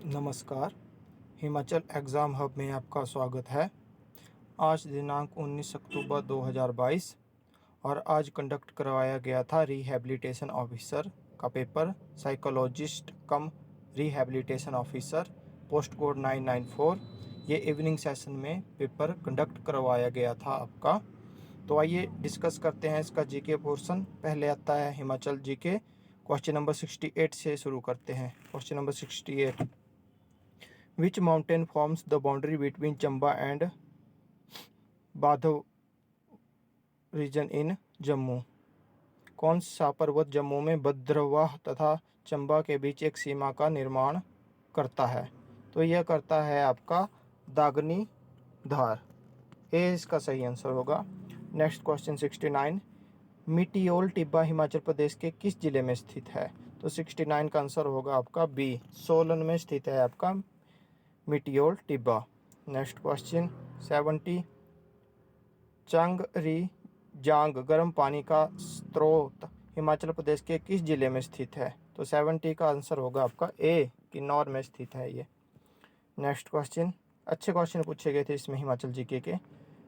नमस्कार। Himachal exam hub में आपका स्वागत है। आज दिनांक 19 अक्टूबर 2022 और आज कंडक्ट करवाया गया था रिहैबिलिटेशन ऑफिसर का पेपर, साइकोलॉजिस्ट कम रिहैबिलिटेशन ऑफिसर, पोस्ट कोड 994। ये इवनिंग सेशन में पेपर कंडक्ट करवाया गया था आपका। तो आइए डिस्कस करते हैं इसका जीके पोर्शन। पहले आता है हिमाचल जीके। क्वेश्चन नंबर 68 से शुरू करते हैं। Question number 68, Which mountain forms the boundary between Chamba and Badhav region in Jammu? कौन सा पर्वत जम्मू में भद्रवाह तथा चंबा के बीच एक सीमा का निर्माण करता है? तो यह करता है आपका दागनी धार। ए इसका सही आंसर होगा। नेक्स्ट क्वेश्चन 69, मिटियोल टिब्बा हिमाचल प्रदेश के किस जिले में स्थित है? तो 69 का आंसर होगा आपका बी, सोलन में स्थित है आपका मिटियोल टिब्बा। नेक्स्ट क्वेश्चन 70, चंगरी जांग गर्म पानी का स्रोत हिमाचल प्रदेश के किस जिले में स्थित है? तो 70 का आंसर होगा आपका ए, किन्नौर में स्थित है ये। नेक्स्ट क्वेश्चन, अच्छे क्वेश्चन पूछे गए थे इसमें हिमाचल जीके के।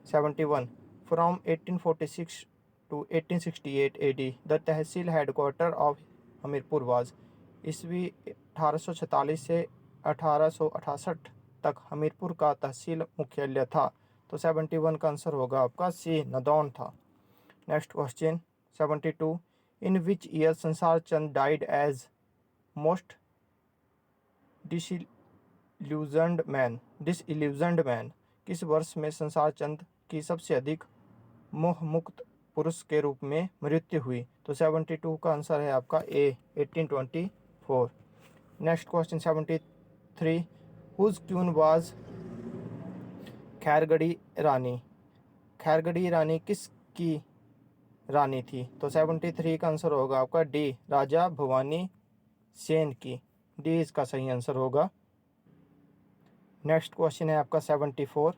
71, from 1846 to 1868 AD the tehsil headquarter of Hamirpur was. ईस्वी 1846 से 1868 तक हमीरपुर का तहसील मुख्यालय था। तो 71 का आंसर होगा आपका सी, नदौन था। Next question 72, in which year Sansar Chand died as most disillusioned man? किस वर्ष में संसार चंद की सबसे अधिक मोह मुक्त पुरुष के रूप में मृत्यु हुई? तो 72 का आंसर है आपका A, 1824। Next question 73, whose queen was Khairgarhi Rani? Khairgarhi रानी किसकी रानी थी? तो 73 का आंसर होगा आपका डी, राजा भवानी सेन की। डी इसका सही आंसर होगा। नेक्स्ट क्वेश्चन है आपका 74,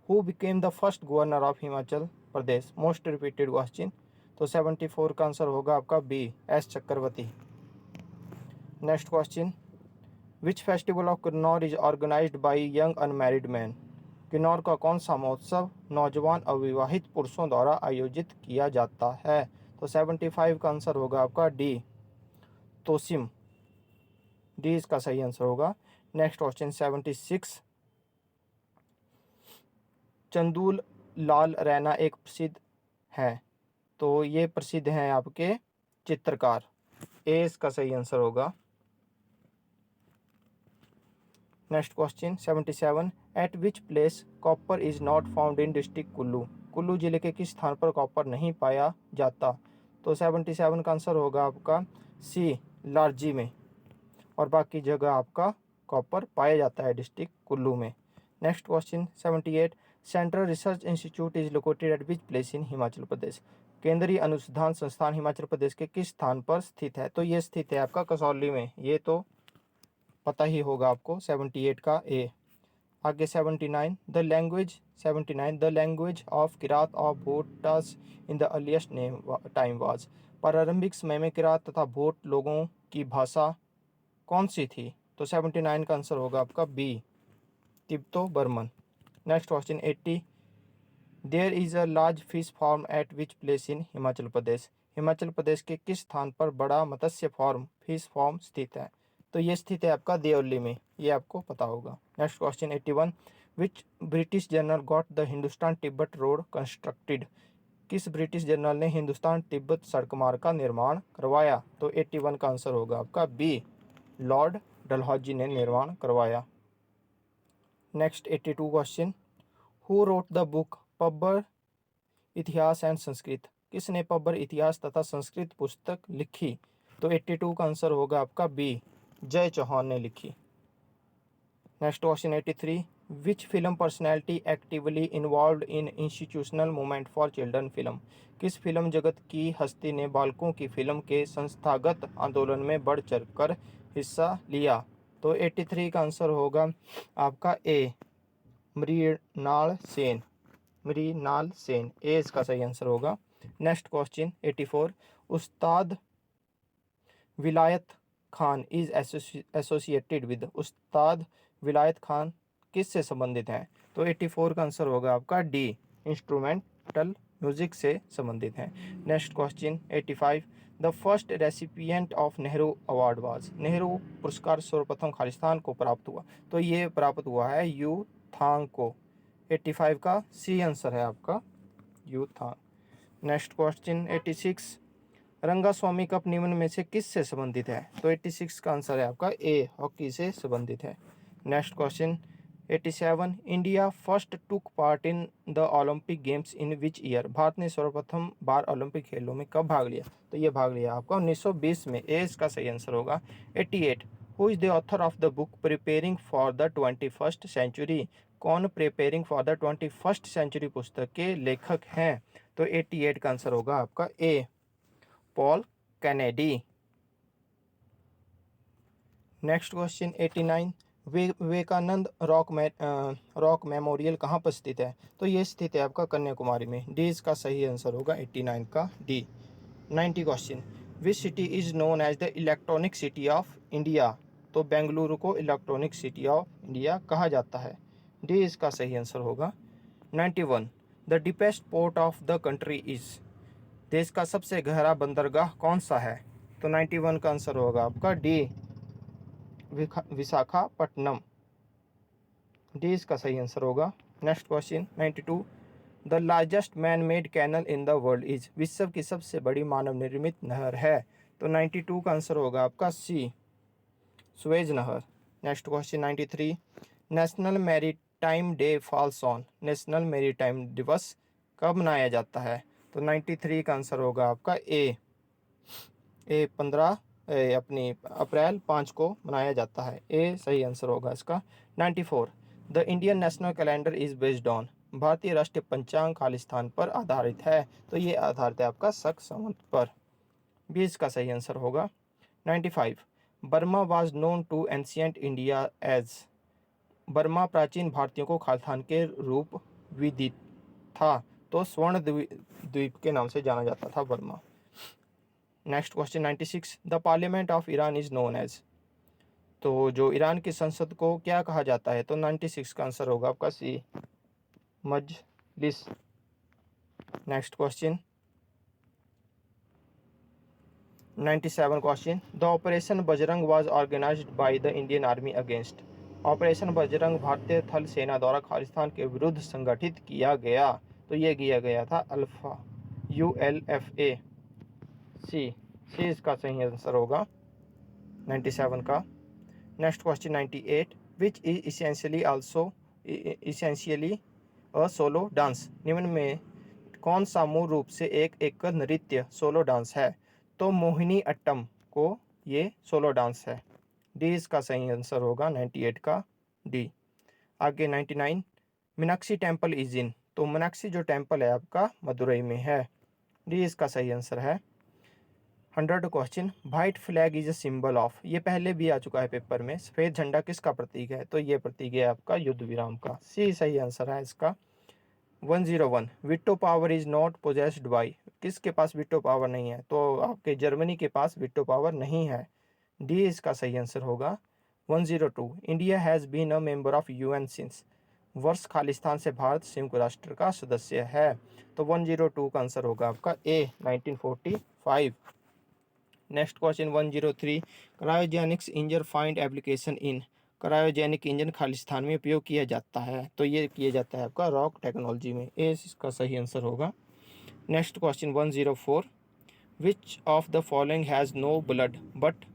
who became the first governor of Himachal Pradesh? Most repeated question. तो 74 का आंसर होगा आपका B, S Chakravarti. Next question, which festival of Kinnaur is organized by young unmarried man? Kinnaur का कौन सा महोत्सव नौजवान अविवाहित पुरुषों द्वारा आयोजित किया जाता है? तो 75 का आंसर होगा आपका डी, तोसिम। डी इसका सही आंसर होगा। नेक्स्ट क्वेश्चन 76, चंदूल लाल रैना एक प्रसिद्ध है? तो ये प्रसिद्ध हैं आपके चित्रकार। ए इसका सही आंसर होगा। Next question 77, eight which place copper is not found in district Kullu? Kullu जिले के किस स्थान पर कॉपर नहीं पाया जाता? तो 77 का आंसर होगा आपका सी, लारजी में। और बाकी जगह आपका कॉपर पाया जाता है डिस्ट्रिक्ट कुल्लू में। Next question 78, central research institute is located at which place in Himachal Pradesh? केंद्रीय अनुसंधान संस्थान हिमाचल प्रदेश के किस स्थान पर स्थित है? तो ये स्थित है आपका कसौली में। ये तो पता ही होगा आपको। 78 का ए। आगे 79, the language 79, the language of Kirat of Bhotas in the earliest name time was. प्रारंभिक समय में किरात तथा भोट लोगों की भाषा कौन सी थी? तो 79 का आंसर होगा आपका B, Tibeto Burman. Next question 80, there is a large fish farm at which place in Himachal Pradesh? Himachal Pradesh के किस स्थान पर बड़ा मत्स्य फार्म, फिश फार्म स्थित है? तो ये स्थित है आपका देवली में। ये आपको पता होगा। Next question 81, which British general got the Hindustan Tibet road constructed? किस ब्रिटिश जनरल ने हिंदुस्तान तिब्बत सड़क मार्ग का निर्माण करवाया? तो 81 का आंसर होगा आपका बी, लॉर्ड डलहौजी ने निर्माण करवाया। Next 82 question, who wrote the book Pabbar इतिहास एंड संस्कृत? किसने पब्बर इतिहास तथा संस्कृत पुस्तक लिखी? तो 82 का आंसर होगा आपका बी, जय चौहान ने लिखी। Next question 83, which film personality actively involve in institutional movement for children film? किस फिल्म जगत की हस्ती ने बालकों की फिल्म के संस्थागत आंदोलन में बढ़ चढ़ कर हिस्सा लिया? तो 83 का आंसर होगा आपका ए, मृणाल सेन। मृणाल सेन, ए इसका सही आंसर होगा। नेक्स्ट क्वेश्चन 84, उस्ताद विलायत खान इज एसोसिएटेड विद, उस्ताद विलायत खान किससे संबंधित हैं? तो 84 का आंसर होगा आपका डी, इंस्ट्रूमेंटल म्यूजिक से संबंधित हैं। Next question 85, the first recipient of Nehru award was, Nehru पुरस्कार सर्वप्रथम खालिस्तान को प्राप्त हुआ, तो ये प्राप्त हुआ है यू थांग को। 85 का सी आंसर है आपका you Thang. Next question 86, Rangaswamy cup निम्न में से किस से संबंधित है? तो 86 का आंसर है आपका ए, हॉकी से संबंधित है। Next question 87, India first took part in the Olympic games in which year, Bharat ने सर्वप्रथम बार ओलंपिक खेलों में कब भाग लिया? तो ये भाग लिया आपका 1920 में, ए इसका सही आंसर होगा। 88, who is the author of the book preparing for the 21st century, कौन preparing for the 21st century पुस्तक के लेखक हैं? तो 88 का आंसर होगा आपका C, Paul Kennedy. Next question 89, Vivekananda Rock Memorial कहाँ पर स्थित है? तो ये स्थित है आपका कन्याकुमारी में, डी इसका सही आंसर होगा 89 का D. 90 question, which city is known as the electronic city of India, तो बेंगलुरु को इलेक्ट्रॉनिक सिटी ऑफ इंडिया कहा जाता है, डी इसका सही आंसर होगा। 91, the deepest port of the country is, देश का सबसे गहरा बंदरगाह कौन सा है? तो 91 का आंसर होगा आपका डी, विशाखापट्टनम, डी इसका सही आंसर होगा। Next question 92, the largest man made canal in the world is, विश्व की सबसे बड़ी मानव निर्मित नहर है? तो 92 का आंसर होगा आपका सी, सुएज नहर। Next question 93, national maritime day falls on, national maritime दिवस कब मनाया जाता है? तो 93 का आंसर होगा आपका ए 15 अपनी अप्रैल 5 को मनाया जाता है, ए सही आंसर होगा इसका। 94, the Indian national calendar is based on, भारतीय राष्ट्रीय पंचांग खालिस्तान पर आधारित है, तो ये आधारित है आपका शक संवत पर, बी इसका सही आंसर होगा। 95, Burma was known to ancient India as, Burma प्राचीन भारतीयों को खालिस्तान के रूप विदित था, तो स्वर्ण द्वीप के नाम से जाना जाता था Burma. Next question 96, the parliament of Iran is known as, तो जो ईरान की संसद को क्या कहा जाता है? तो 96 का आंसर होगा आपका सी, मजलिस। Next question 97 question, the operation Bajrang was organised by the Indian army against, operation Bajrang भारतीय थल सेना द्वारा खालिस्तान के विरुद्ध संगठित किया गया, तो ये किया गया था अल्फा ULFA, सी इसका सही आंसर होगा 97 का। Next question 98, which is essentially a solo dance, निम्न में कौन सा मूल रूप से एक एकल नृत्य सोलो डांस है? तो मोहिनी अट्टम को ये सोलो डांस है, डी इसका सही आंसर होगा 98 का डी। आगे 99, मीनाक्षी टेम्पल इज इन, तो मीनाक्षी जो टेम्पल है आपका मदुरई में है, डी इसका सही आंसर है। 100 question, white flag is a symbol of, ये पहले भी आ चुका है पेपर में, सफेद झंडा किसका प्रतीक है? तो ये प्रतीक है आपका युद्ध विराम का, सी सही आंसर है इसका। 101, veto power is not possessed by, किसके पास विटो पावर नहीं है? तो आपके जर्मनी के पास विटो पावर नहीं है, डी इसका सही आंसर होगा। 102, India has been a member of UN since, वर्ष खालिस्तान से भारत संयुक्त राष्ट्र का सदस्य है, तो 102 का आंसर होगा आपका ए 1945। Next question 103, cryogenics engine find application in, cryogenic engine Khalistan में उपयोग किया जाता है, तो ये किया जाता है आपका रॉक टेक्नोलॉजी में, ए इसका सही आंसर होगा। Next question 104, which of the following has no blood but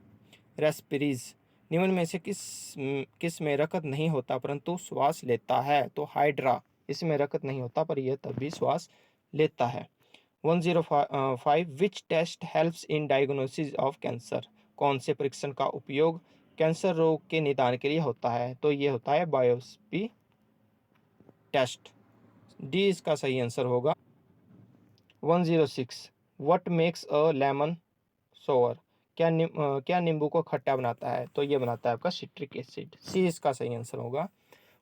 respires, निम्न में से किस में रक्त नहीं होता परंतु श्वास लेता है? तो हाइड्रा, इसमें रक्त नहीं होता पर यह तब भी श्वास लेता है। 105, which test helps in diagnosis of cancer, कौन से परीक्षण का उपयोग कैंसर रोग के निदान के लिए होता है? तो ये होता है बायोप्सी टेस्ट, डी इसका सही आंसर होगा। 106, what makes a lemon sour, क्या नींबू को खट्टा बनाता है? तो ये बनाता है आपका सिट्रिक एसिड, सी इसका सही आंसर होगा।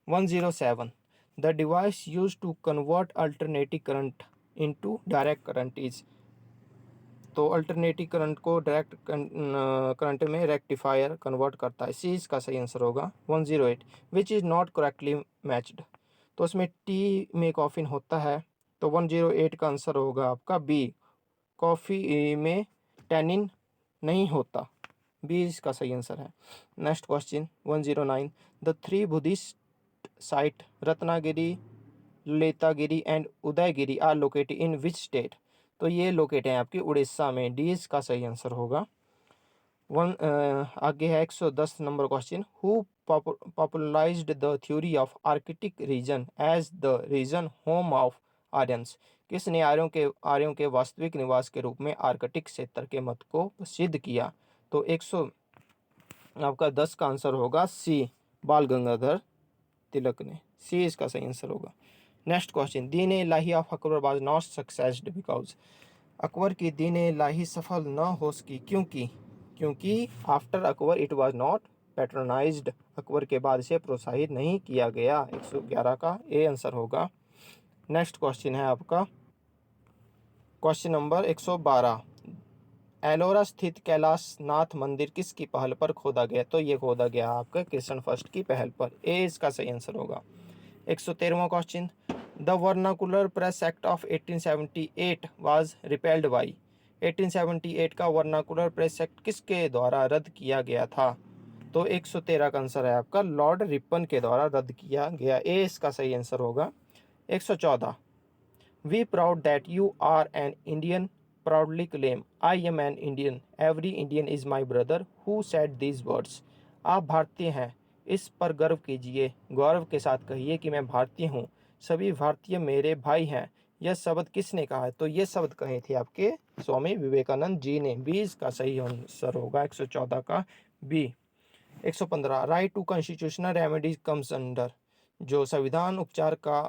107, the device use to convert alternating current into direct current is, तो अल्टरनेटिव करंट को डायरेक्ट करंट में रेक्टिफायर कन्वर्ट करता है। सी इसका सही आंसर होगा। 108 which is not correctly matched, तो उसमें टी में कॉफिन होता है, तो 108 का आंसर होगा आपका बी, कॉफ़ी में टैनिन नहीं होता। बी इसका सही आंसर है। Next question 109 the three Buddhist site Ratnagiri, Lalitagiri and Udayagiri are located in which state, तो ये लोकेट है आपकी उड़ीसा में। डी इसका सही आंसर होगा। आगे है 110 number question who popularized the theory of arctic region as the region home of Aryans, किसने आर्यों के वास्तविक निवास के रूप में आर्कटिक क्षेत्र के मत को सिद्ध किया, तो 100 आपका 10 का आंसर होगा सी, बाल गंगाधर तिलक ने। सी इसका सही आंसर होगा। Next question Din i Ilahi of Akbar was not successed because, Akbar की दीन ए इलाही सफल न हो सकी क्योंकि after Akbar it was not patronised, Akbar के बाद इसे प्रोत्साहित नहीं किया गया। 111 का ए आंसर होगा। नेक्स्ट क्वेश्चन है आपका क्वेश्चन नंबर 112 एलोरा स्थित कैलाश नाथ मंदिर किसकी पहल पर खोदा गया, तो ये खोदा गया आपका कृष्ण फर्स्ट की पहल पर। ए इसका सही आंसर होगा। 113वां question the vernacular press act of 1878 was repealed by, 1878 का वर्नाकुलर प्रेस एक्ट किसके द्वारा रद्द किया गया था, तो 113 का आंसर है आपका लॉर्ड रिपन के द्वारा रद्द किया गया। ए इसका सही आंसर होगा। 114 we proud that you are an Indian proudly claim I am an Indian every Indian is my brother who said these words, आप भारतीय हैं इस पर गर्व कीजिए, गौरव के साथ कहिए कि मैं भारतीय हूँ, सभी भारतीय मेरे भाई हैं, यह शब्द किसने कहा है, तो ये शब्द कहे थे आपके स्वामी विवेकानंद जी ने। बी इसका सही आंसर होगा 114 का B. 115 right to constitutional remedies comes under, जो संविधान उपचार का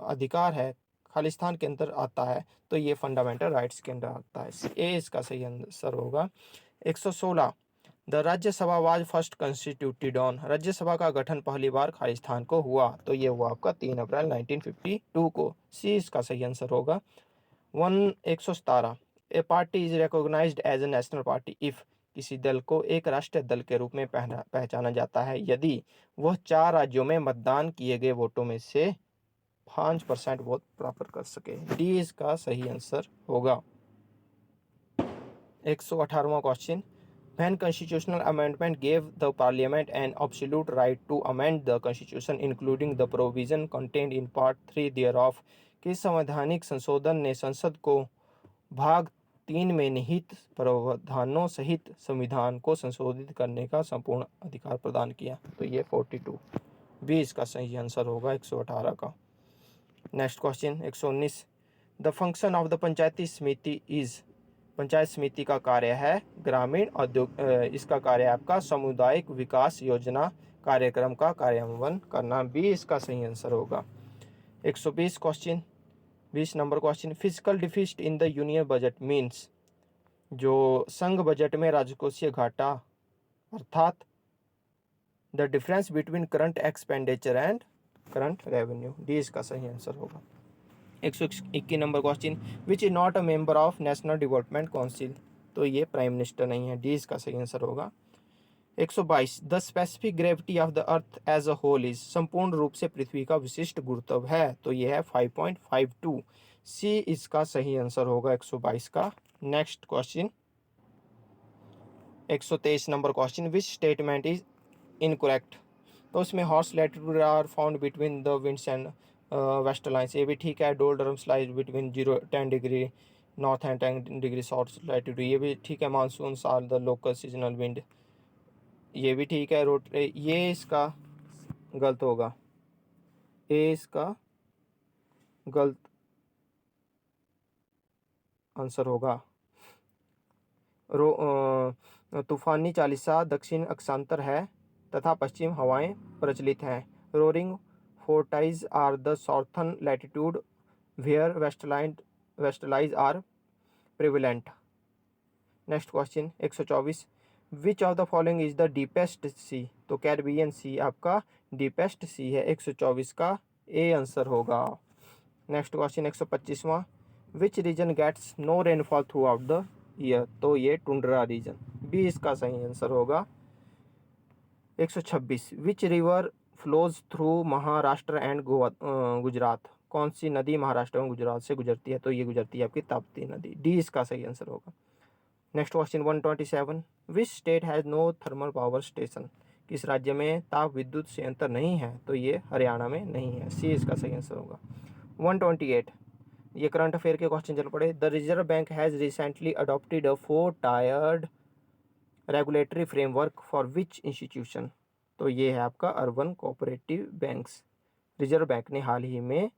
अधिकार है खालिस्तान के अंदर आता है, तो ये फंडामेंटल राइट्स के अंदर आता है। ए इसका सही आंसर होगा। 116 the Rajya Sabha was first constituted on, Rajya Sabha का गठन पहली बार खालिस्तान को हुआ, तो ये हुआ आपका 3 अप्रैल 1952 को। सी इसका सही आंसर होगा। 117 a party is recognised as a national party if, किसी दल को एक राष्ट्रीय दल के रूप में पहचाना जाता है यदि वह 4 राज्यों में मतदान किए गए वोटों में से 5% वोट प्राप्त कर सके। डी इसका सही आंसर होगा। 118वां question When constitutional amendment gave the parliament an absolute right to amend the constitution including the provision contained in part 3 thereof, किस संवैधानिक संशोधन ने संसद को भाग 3 में निहित प्रावधानों सहित संविधान को संशोधित करने का संपूर्ण अधिकार प्रदान किया, तो ये 42 बी इसका सही आंसर होगा 118 का। Next question 119 the function of the panchayati samiti is, panchayat समिति का कार्य है ग्रामीण औद्योगिक, इसका कार्य है आपका सामुदायिक विकास योजना कार्यक्रम का कार्यान्वयन करना। बी इसका सही आंसर होगा। 120 question 20 number question physical deficit in the union budget means, जो संघ बजट में राजकोषीय घाटा अर्थात the difference between current expenditure and current revenue. D इसका सही आंसर होगा। 121 number question which is not a member of national development council, तो ये प्राइम मिनिस्टर नहीं है। डी इसका सही आंसर होगा। 122 the specific gravity of the earth as a whole is, संपूर्ण रूप से पृथ्वी का विशिष्ट गुरुत्व है, तो ये है 5.52। सी इसका सही आंसर होगा 122 का। Next question 123 number question which statement is incorrect, तो उसमें horse latitude are found between the winds and western lines, ये भी ठीक है। Doldrums lies between 0-10 degree north and 10 degree south latitude, ये भी ठीक है। Monsoon are the local seasonal wind, ये भी ठीक है। ये इसका गलत होगा। ए इसका गलत आंसर होगा। तूफानी चालीसा दक्षिण अक्षांतर है तथा पश्चिम हवाएं प्रचलित हैं। Roaring forties are the southern latitude where westerlies are prevalent. Next question 124 which of the following is the deepest sea, तो कैरिबियन सी आपका डीपेस्ट सी है। 124 का ए आंसर होगा। नेक्स्ट क्वेश्चन 125वां which region gets no rainfall throughout the year, तो ये tundra region, B इसका सही आंसर होगा। 126 which river flows through Maharashtra and Goa Gujarat, कौन सी नदी महाराष्ट्र एवं गुजरात से गुजरती है, तो ये गुजरती है आपकी ताप्ती नदी, डी इसका सही आंसर होगा। Next question 127 which state has no thermal power station, किस राज्य में ताप विद्युत संयंत्र नहीं है, तो ये हरियाणा में नहीं है, सी इसका सही आंसर होगा। 128 ये करंट अफेयर के क्वेश्चन चल पड़े। The reserve bank has recently adopted a 4 tired regulatory framework for which institution, तो ये है आपका urban cooperative banks. Reserve bank ने हाल ही में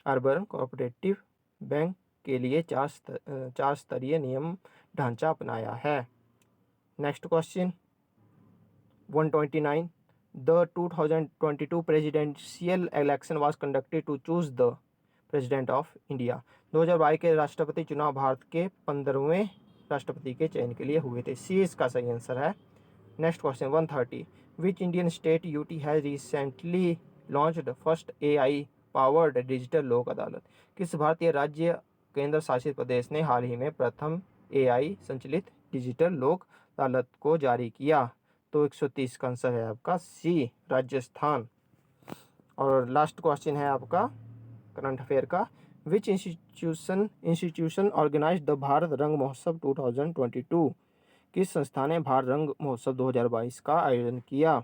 अर्बन कोऑपरेटिव बैंक के लिए चार स्तरीय नियम ढांचा अपनाया है। Next question 129 the 2022 presidential election was conducted to choose the president of India, 2022 के राष्ट्रपति चुनाव भारत के 15वें राष्ट्रपति के चयन के लिए हुए थे, सी इसका सही आंसर है। Next question 130 which Indian state UT has recently launched first AI powered digital लोक अदालत, किस भारतीय राज्य केंद्र शासित प्रदेश ने हाल ही में प्रथम AI संचालित डिजिटल लोक अदालत को जारी किया, तो 130 का आंसर है आपका सी राजस्थान। और लास्ट क्वेश्चन है आपका करंट अफेयर का, which institution organize the Bharat Rang Mahotsav 2022, किस संस्था ने भारत रंग महोत्सव 2022 का आयोजन किया,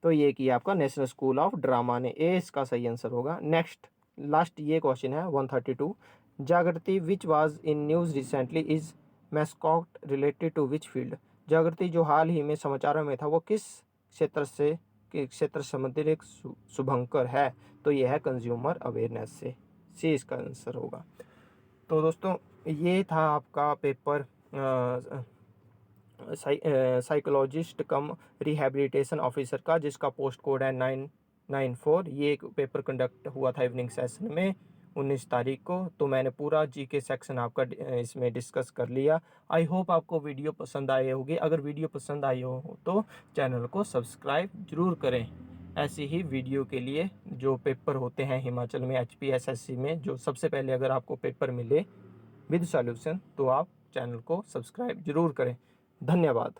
तो ये किया आपका नेशनल स्कूल ऑफ ड्रामा ने, ए इसका सही आंसर होगा। नेक्स्ट लास्ट ये क्वेश्चन है 132 Jagriti which was in news recently is mascot related to which field, Jagriti जो हाल ही में समाचारों में था वो किस क्षेत्र से संबंधित एक शुभंकर है, तो यह है कंज्यूमर अवेयरनेस से, सी इसका आंसर होगा। तो दोस्तों ये था आपका पेपर साइकोलॉजिस्ट कम रिहैबिलिटेशन ऑफिसर का, जिसका पोस्ट कोड है 994। ये एक पेपर कंडक्ट हुआ था इवनिंग सेशन में 19 तारीख को, तो मैंने पूरा जीके सेक्शन आपका इसमें डिस्कस कर लिया। आई होप आपको वीडियो पसंद आई होगी, अगर वीडियो पसंद आई हो तो चैनल को सब्सक्राइब जरूर करें। ऐसी ही वीडियो के लिए जो पेपर होते हैं हिमाचल में HPSSC में, जो सबसे पहले अगर आपको पेपर मिले विद सॉल्यूशन, तो आप चैनल को सब्सक्राइब जरूर करें। धन्यवाद।